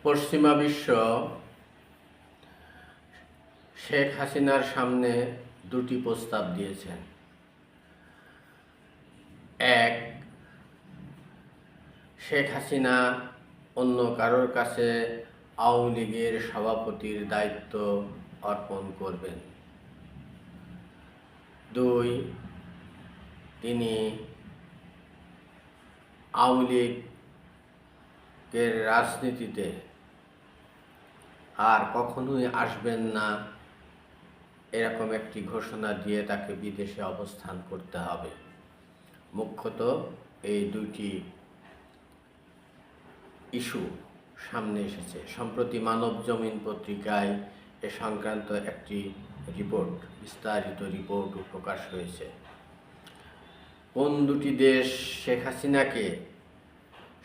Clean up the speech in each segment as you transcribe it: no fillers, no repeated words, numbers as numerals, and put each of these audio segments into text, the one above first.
পশ্চিমা বিশ্ব শেখ হাসিনার সামনে দুটি প্রস্তাব দিয়েছেন। এক, শেখ হাসিনা অন্য কারোর কাছে আওয়ামী লীগের সভাপতির দায়িত্ব অর্পণ করবেন। দুই, তিনি আওয়ামী লীগের রাজনীতিতে আর কখনোই আসবেন না, এরকম একটি ঘোষণা দিয়ে তাকে বিদেশে অবস্থান করতে হবে। মুখ্যত এই দুইটি ইস্যু সামনে এসেছে। সম্প্রতি মানবজমিন পত্রিকায় এ সংক্রান্ত একটি রিপোর্ট, বিস্তারিত রিপোর্টও প্রকাশ হয়েছে। কোন দুটি দেশ শেখ হাসিনাকে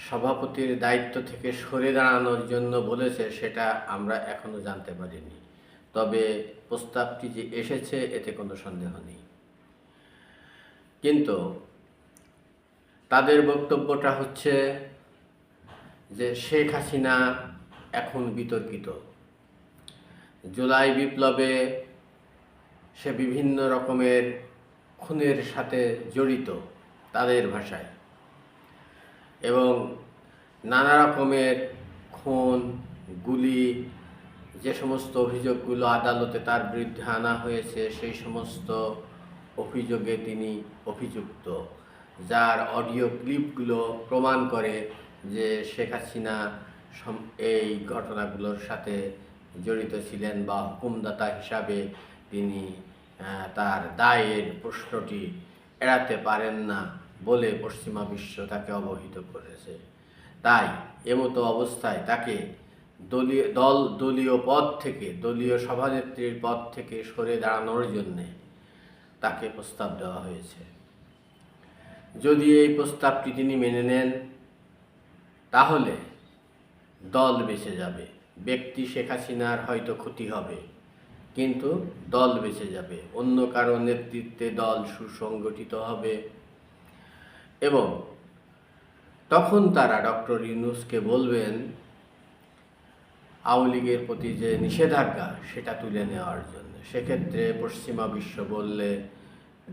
সভাপতির দায়িত্ব থেকে সরে দাঁড়ানোর জন্য বলেছে সেটা আমরা এখনো জানতে পারিনি, তবে প্রস্তাবটি যে এসেছে এতে কোনো সন্দেহ নেই। কিন্তু তাদের বক্তব্যটা হচ্ছে যে শেখ হাসিনা এখন বিতর্কিত। জুলাই বিপ্লবে সে বিভিন্ন রকমের খুনের সাথে জড়িত তাদের ভাষায়, এবং নানা রকমের খুন, গুলি, যে সমস্ত অভিযোগগুলো আদালতে তার বিরুদ্ধে আনা হয়েছে সেই সমস্ত অভিযোগে তিনি অভিযুক্ত, যার অডিও ক্লিপগুলো প্রমাণ করে যে শেখ হাসিনা এই ঘটনাগুলোর সাথে জড়িত ছিলেন বা হুকুমদাতা হিসাবে তিনি তার দায়ের প্রশ্নটি এড়াতে পারেন না বলে পশ্চিমা বিশ্ব তাকে অবহিত করেছে। তাই এমতো অবস্থায় তাকে দলীয় পদ থেকে, দলীয় সভানেত্রীর পদ থেকে সরে দাঁড়ানোর জন্যে তাকে প্রস্তাব দেওয়া হয়েছে। যদি এই প্রস্তাবটি তিনি মেনে নেন তাহলে দল বেঁচে যাবে। ব্যক্তি শেখ হাসিনার হয়তো ক্ষতি হবে, কিন্তু দল বেঁচে যাবে। অন্য কারো নেতৃত্বে দল সুসংগঠিত হবে এবং তখন তারা ডক্টর ইউনূসকে বলবেন আওয়ামী লীগের প্রতি যে নিষেধাজ্ঞা সেটা তুলে নেওয়ার জন্য। সেক্ষেত্রে পশ্চিমা বিশ্ব বললে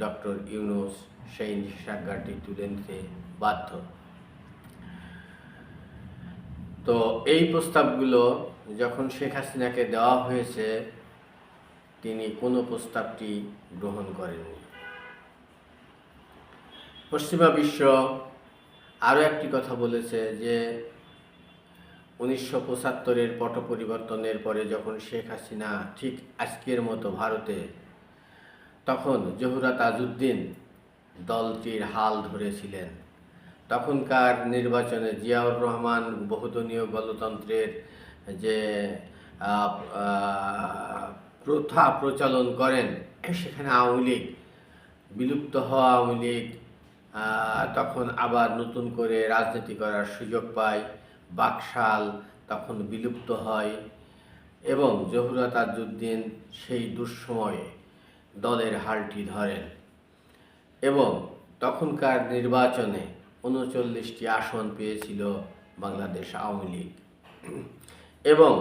ডক্টর ইউনূস সেই নিষেধাজ্ঞাটি তুলে নিতে বাধ্য। তো এই প্রস্তাবগুলো যখন শেখ হাসিনাকে দেওয়া হয়েছে তিনি কোনো প্রস্তাবটি গ্রহণ করেননি। পশ্চিমা বিশ্ব আরও একটি কথা বলেছে যে 1975-এর পট পরিবর্তনের পরে যখন শেখ হাসিনা ঠিক আজকের মতো ভারতে, তখন জহুরা তাজউদ্দিন দলটির হাল ধরেছিলেন। তখনকার নির্বাচনে জিয়াউর রহমান বহুদলীয় গণতন্ত্রের যে প্রথা প্রচলন করেন, সেখানে আওয়ামী লীগ, বিলুপ্ত হওয়া আওয়ামী লীগ তখন আবার নতুন করে রাজনীতি করার সুযোগ পায়। বাকশাল তখন বিলুপ্ত হয় এবং জহুরা তাজউদ্দিন সেই দুঃসময়ে দলের হালটি ধরেন এবং তখনকার নির্বাচনে 39টি আসন পেয়েছিল বাংলাদেশ আওয়ামী লীগ। এবং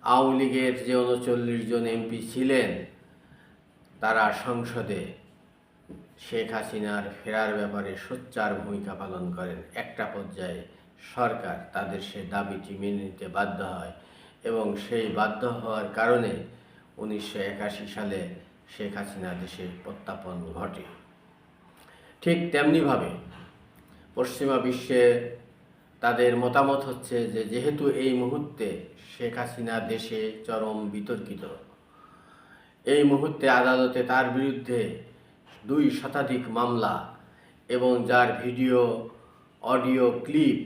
আওয়ামী লীগের যে 39 জন এমপি ছিলেন তারা সংসদে শেখ হাসিনার ফেরার ব্যাপারে সোচ্চার ভূমিকা পালন করেন। একটা পর্যায়ে সরকার তাদের সে দাবিটি মেনে নিতে বাধ্য হয় এবং সেই বাধ্য হওয়ার কারণে 1981 সালে শেখ হাসিনা দেশে প্রত্যাপন ঘটে। ঠিক তেমনিভাবে পশ্চিমা বিশ্বে তাদের মতামত হচ্ছে যে যেহেতু এই মুহূর্তে শেখ হাসিনা দেশে চরম বিতর্কিত, এই মুহূর্তে আদালতে তার বিরুদ্ধে 2 শতাধিক মামলা এবং যার ভিডিও, অডিও ক্লিপ,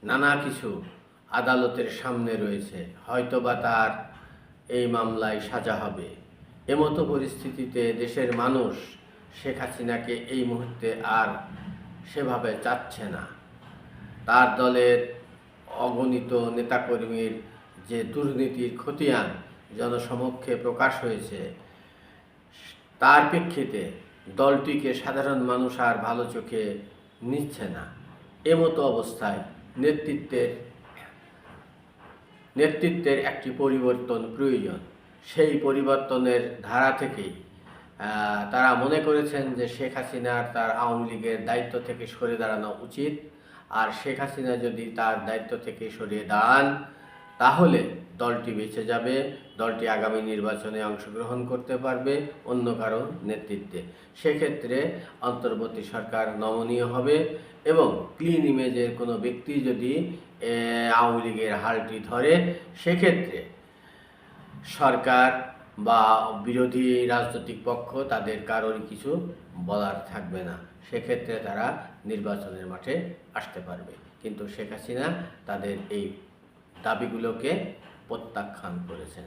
নানা কিছু আদালতের সামনে রয়েছে, হয়তোবা তার এই মামলায় সাজা হবে। এমতো পরিস্থিতিতে দেশের মানুষ শেখ হাসিনাকে এই মুহূর্তে আর সেভাবে চাচ্ছে না। তার দলের অগণিত নেতাকর্মীর যে দুর্নীতির খতিয়ান জনসমক্ষে প্রকাশ হয়েছে, তার প্রেক্ষিতে দলটিকে সাধারণ মানুষ আর ভালো চোখে নিচ্ছে না। এমতো অবস্থায় নেতৃত্বের নেতৃত্বের একটি পরিবর্তন প্রয়োজন। সেই পরিবর্তনের ধারা থেকেই তারা মনে করেছেন যে শেখ হাসিনার তার আওয়ামী লীগের দায়িত্ব থেকে সরে দাঁড়ানো উচিত। আর শেখ হাসিনা যদি তার দায়িত্ব থেকে সরে দাঁড়ান তাহলে দলটি বেঁচে যাবে, দলটি আগামী নির্বাচনে অংশগ্রহণ করতে পারবে অন্য কারো নেতৃত্বে। সেক্ষেত্রে অন্তর্বর্তী সরকার নমনীয় হবে এবং ক্লিন ইমেজের কোনো ব্যক্তি যদি আওয়ামী লীগের হালটি ধরে, সেক্ষেত্রে সরকার বা বিরোধী রাজনৈতিক পক্ষ তাদের কারোরই কিছু বলার থাকবে না। সেক্ষেত্রে তারা নির্বাচনের মাঠে আসতে পারবে। কিন্তু শেখ হাসিনা তাদের এই দাবিগুলোকে প্রত্যাখ্যান করেছেন।